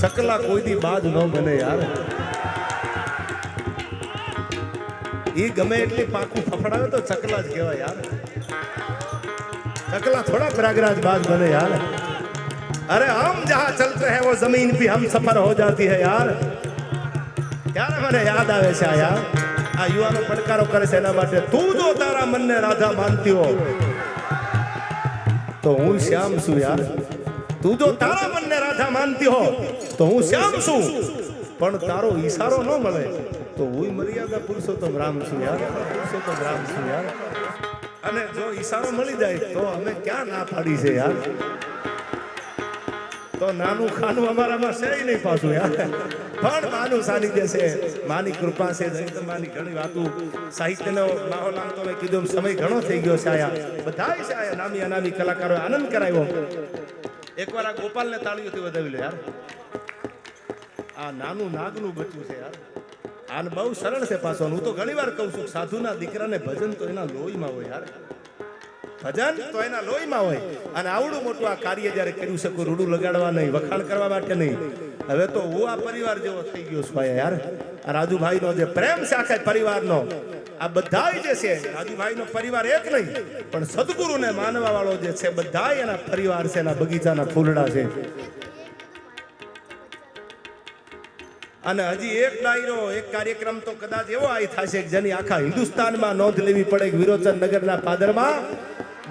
ચકલા કોઈ દી બાજ ન બને યાર. એ ગમે એટલી પાકું ફફડાવે તો ચકલા જ કહેવાય યાર. चकला थोड़ा प्रयागराज बाज बने यार. अरे हम जहां चलते हैं वो जमीन भी हम सफर हो जाती है यार. यार मैंने याद आवे છે યાર. આ યુવાનો પડકારો કરે છે એના માટે તું જો તારા મનને રાધા માનતી હો તો હું શ્યામ છું યાર. તું જો તારા મનને રાધા માનતી હો તો હું શ્યામ છું. પણ તારો ઈશારો ન મળે તો હું મર્યાદા પુરુષોત્તમ રામ છું યાર. પુરુષોત્તમ રામ છું યાર. અને જો ઈશારો મળી જાય તો અમે ક્યાં ના પાડી છે યાર. તો નાનું ખાનું અમારામાં છે નહીં પાછું યાર. પણ માનું સાનિધ્ય છે, માની કૃપા છે, માની ઘણી વાતો સાહિત્યનો માહોલ આમ તો મેં કીધું સમય ઘણો થઈ ગયો છે આયા. બધાય છે આયા નામી અનામી કલાકારો આનંદ કરાવ્યો. એકવાર આ ગોપાલને તાળીઓથી વધાવી લો યાર. આ નાનું નાગનું બચ્ચું છે યાર. આને બહુ સરળ છે પાછો. હું તો ઘણી વાર કહું છું સાધુના દીકરાને ભજન તો એના લોહીમાં હોય યાર. ભજન તો એના લોહીમાં હોય. અને આવડું મોટું આ કાર્ય જ્યારે કર્યું છે કોઈ રૂડું લગાડવા નહીં, વખાણ કરવા માટે નહીં. હવે તો હું આ પરિવાર જેવો થઈ ગયો છું યાર. આ રાજુભાઈનો જે પ્રેમ છે આખા પરિવારનો, આ બધાય જે છે રાજુભાઈનો પરિવાર એક નહીં પણ સદગુરુને માનવા વાળો જે છે બધાય એના પરિવાર છે, એના બગીચાના ફૂલડા છે. અને હજી એક ડાયરો એક કાર્યક્રમ તો કદાચ એવો આઈ થશે કે જેની આખા હિન્દુસ્તાનમાં નોંધ લેવી પડે કે વિરોચન નગરના પાદરમાં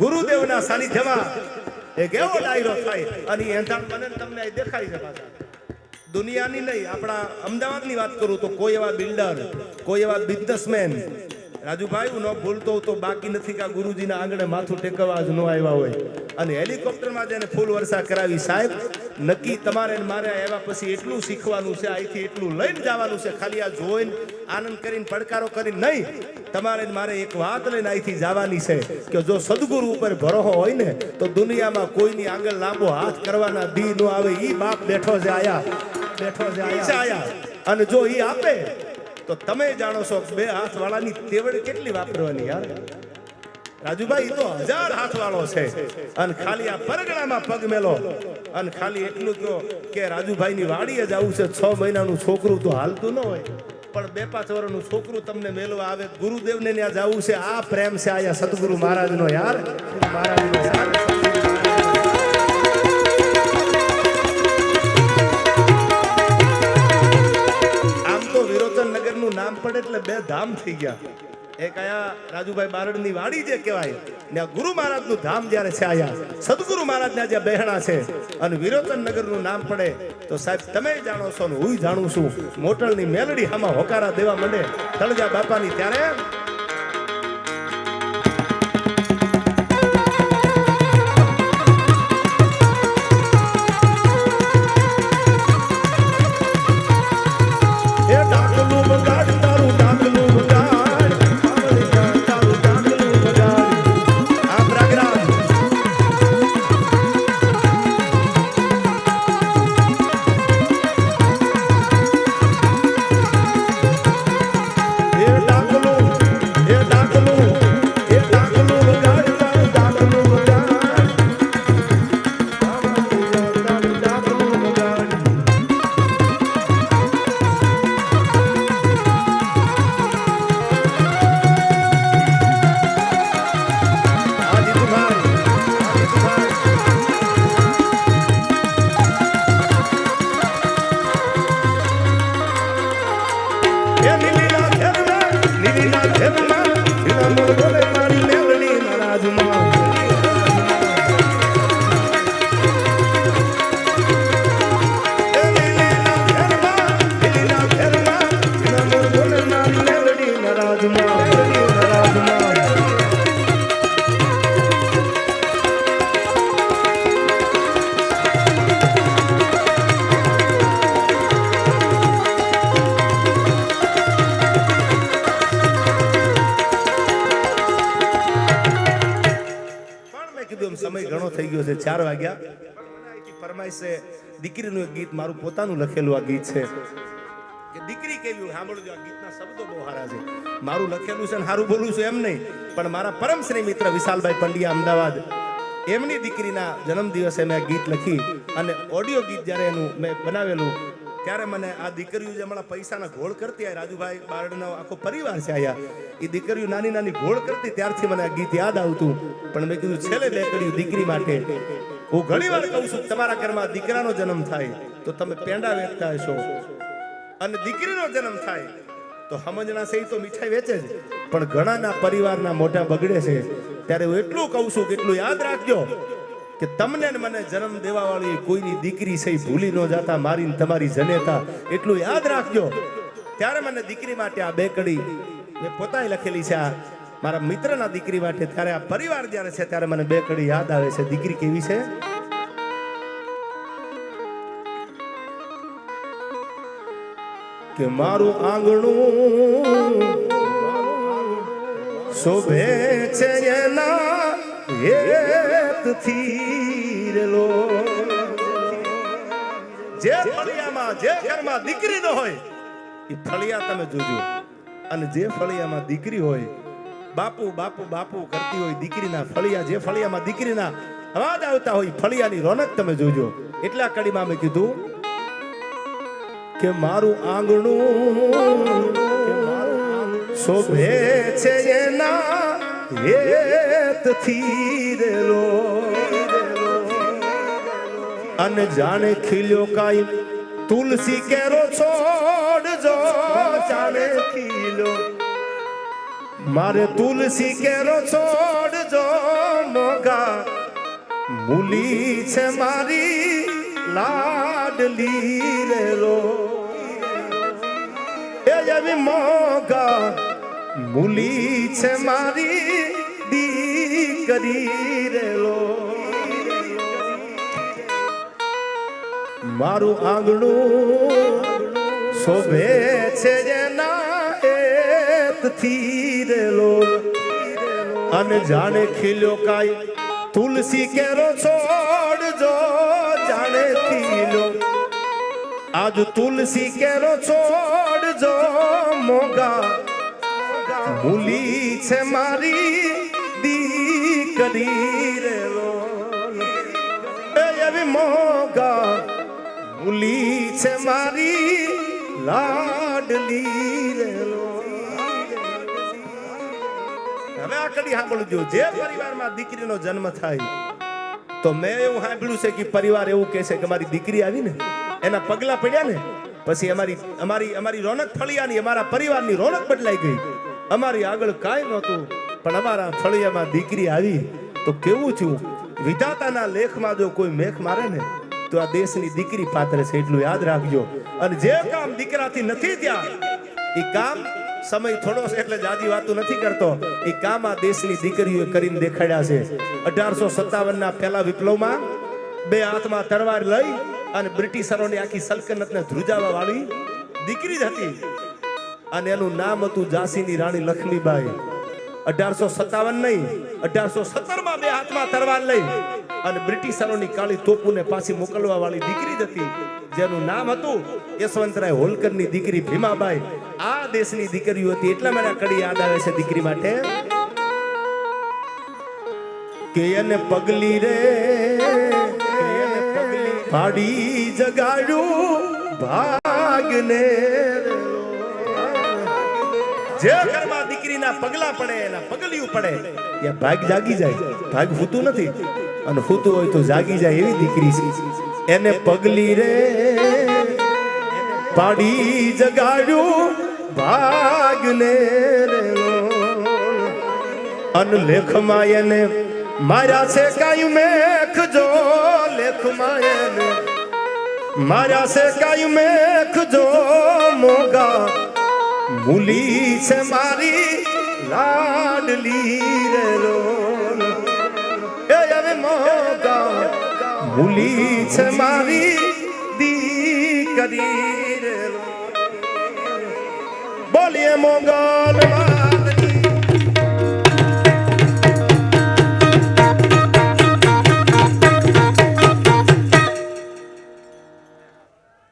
ગુરુદેવના સાનિધ્યમાં એક એવો ડાયરો થાય. અને એંધાણ બને તમને દેખાય છે પાછા. દુનિયાની નહીં, આપણા અમદાવાદની વાત કરું તો કોઈ એવા બિલ્ડર, કોઈ એવા બિઝનેસમેન રાજુભાઈ હું ન ભૂલતો તો બાકી નથી કે ગુરુજીના આંગણે માથું ટેકવવા જ ન આવ્યા હોય. અને હેલિકોપ્ટરમાં જેને ફૂલ વર્ષા કરાવી સાહેબ, નક્કી તમારે મારે આવ્યા પછી એટલું શીખવાનું છે, અહીંથી એટલું લઈને જવાનું છે. ખાલી આ જોઈને આનંદ કરીને પડકારો કરીને નહીં, તમારે મારે એક વાત લઈને અહીંથી જવાની છે કે જો સદગુરુ ઉપર ભરોસો હોય ને તો દુનિયામાં કોઈની આગળ લાંબો હાથ કરવાના દી ન આવે. ઈ બાપ બેઠો છે આયા, બેઠો છે આયા. અને જો ઈ આપે તો તમે જાણો છો બે હાથ વાળાની તેવડ કેટલી વાપરવાની યાર. રાજુભાઈ તો 1000 હાથ વાળો છે. અને ખાલી આ પરગણામાં પગ મેલો અને ખાલી એટલું કહો કે રાજુભાઈની વાડીએ જ આવું છે. 6 મહિનાનું છોકરું તો હાલતું ન હોય પણ 2-5 વર્ષનું છોકરું તમને મેળવા આવે. ગુરુદેવને ત્યાં જવું છે. આ પ્રેમ છે આયા સદગુરુ મહારાજનો યાર. મહારાજનો યાર. નામ પડે એટલે 2 ધામ થઈ ગયા. એક આયા રાજુભાઈ બારડની વાડી જે કહેવાય ને ગુરુ મહારાજનું ધામ જ્યારે છે આયા સદગુરુ મહારાજના જે બહેણા છે. અને વિરોચન નગરનું નામ પડે તો સાહેબ તમે જાણો છો ને હું જાણું છું. મોટલની મેલડી આમાં હોકારા દેવા માંડે તળજા બાપાની ત્યારે સમય ઘણો થઈ ગયો છે 4 વાગ્યા. ફરમાઈશ છે દીકરીનું એક ગીત મારું પોતાનું લખેલું આ ગીત છે કે દીકરી કેવી સાંભળજો. આ ગીતના શબ્દો બહુ સારા છે. મારું લખેલું છે ને સારું બોલું છું એમ નહીં પણ મારા પરમ શ્રી મિત્ર વિશાલભાઈ પંડ્યા અમદાવાદ એમની દીકરીના જન્મ દિવસે મેં ગીત લખી અને ઓડિયો ગીત જ્યારે એનું મેં બનાવેલું ત્યારે મને આ દીકરીઓ જે હમણાં પૈસાના ઘોળ કરતી આ રાજુભાઈ બારડનો આખો પરિવાર છે આયા એ દીકરીઓ નાની નાની ઘોળ કરતી ત્યારથી મને આ ગીત યાદ આવતું પણ મેં કીધું છેલ્લે બે કડીયું દીકરી માટે હું ઘણી વાર કહું છું તમારા ઘરમાં દીકરાનો જન્મ થાય તો તમે પેંડા વેચતા હશો અને દીકરીનો જન્મ થાય તો સમજણા છે તો મીઠાઈ વેચે જ પણ ઘણાના પરિવારના મોઢા બગડે છે ત્યારે હું એટલું કહું છું કે એટલું યાદ રાખજો કે તમને ને મને જન્મ દેવા વાળી કોઈની દીકરી છે ભૂલી ન જાતા મારીને તમારી જનેતા એટલું યાદ રાખજો ત્યારે મને દીકરી માટે આ બે કડી મેં પોતાએ લખેલી છે આ મારા મિત્રના દીકરી માટે ત્યારે આ પરિવાર જ્યારે છે ત્યારે મને બે કડી યાદ આવે છે દીકરી કેવી છે કે મારું આંગણું શોભે છે એના હેતથી રેલો જે ફળિયામાં જે ઘરમાં દીકરી ન હોય એ ફળિયા તમે જોજો અને જે ફળિયામાં દીકરી હોય બાપુ બાપુ બાપુ કરતી હોય દીકરીના ફળિયા જે ફળિયામાં દીકરીના અવાજ આવતા હોય ફળિયાની રોનક તમે જોજો એટલા કડીમાં મેં કીધું કે મારું આંગણું શોભે છે એના હેતથી રેલો અને જાણે ખીલ્યો કાઈ તુલસી કેરો છોડજો જાણે ખીલ્યો મારે તુલસી કેરો છોડજો મોગા મૂલી છે મારી લાડલી રેલો એ એવી મોગા મૂલી છે મારી દીકરી રેલો મારું આંગણું શોભે છે જેના હેતથી રેલો અને જાણે ખીલ્યો કાઈ તુલસી કેરો છોડજો જાણે ખીલ્યો આજ તુલસી કેરો છોડજો મોગા મૂલી છે મારી દીકરી રેલો એવી મોગા મૂલી છે મારી લાડલી રેલો હવે આ કડી સાંભળજો જે પરિવારમાં દીકરીનો જન્મ થાય તો મેં એવું સાંભળ્યું છે કે પરિવાર એવું કહે છે કે મારી દીકરી આવી ને એના પગલા પડ્યા ને પછી અમારી રોનક ફળિયાની અમારા પરિવારની રોનક બદલાઈ ગઈ અમારી આગળ કાંઈ નહોતું પણ અમારા ફળિયામાં દીકરી આવી તો કેવું થયું વિધાતાના લેખમાં જો કોઈ મેખ મારે ને તો આ દેશની દીકરી પાત્ર છે એટલું યાદ રાખજો અને જે કામ દીકરાથી નથી ત્યાં એ કામ સમય થોડો છે એટલે જાજી વાતો નથી કરતો એ કામ આ દેશની દીકરીઓએ કરીને દેખાડ્યા છે 1857 ના પહેલા વિપ્લવમાં બે હાથમાં તરવાર લઈ અને બ્રિટિશરોની આખી સલ્તનતને ધ્રુજાવા વાળી દીકરી જ હતી અને એનું નામ હતું ઝાંસીની રાણી લક્ષ્મીબાઈ 1857 નહીં 1817 માં બે હાથમાં તરવાર લઈ અને બ્રિટિશરોની કાળી તોપોને પાછી મોકલવા વાળી દીકરી જ હતી જેનું નામ હતું યશવંતરાય હોલકરની દીકરી ભીમાબાઈ આ દેશની દીકરીઓ હતી એટલા મને કડી યાદ આવે છે દીકરી માટે કે એને પગલી રે પાડી જગાડ્યું ભાગને જે ઘરમાં દીકરીના પગલા પડે એના પગલિયું પડે એ ભાગ જાગી જાય ભાગ ફૂતું નથી અને ફૂતું હોય તો જાગી જાય એવી દીકરી છે એને પગલી રે પાડી જગાડ્યું ભાગને અન લેખમાં એને માર્યા છે કાયું મેખ જો લેખમાં એને માર્યા છે કાયું મેખ જો મોગા મૂલી છે મારી લાડલી રેલો એ હવે મોગા મૂલી છે મારી દીકરી રેલો બોલીએ મોગલ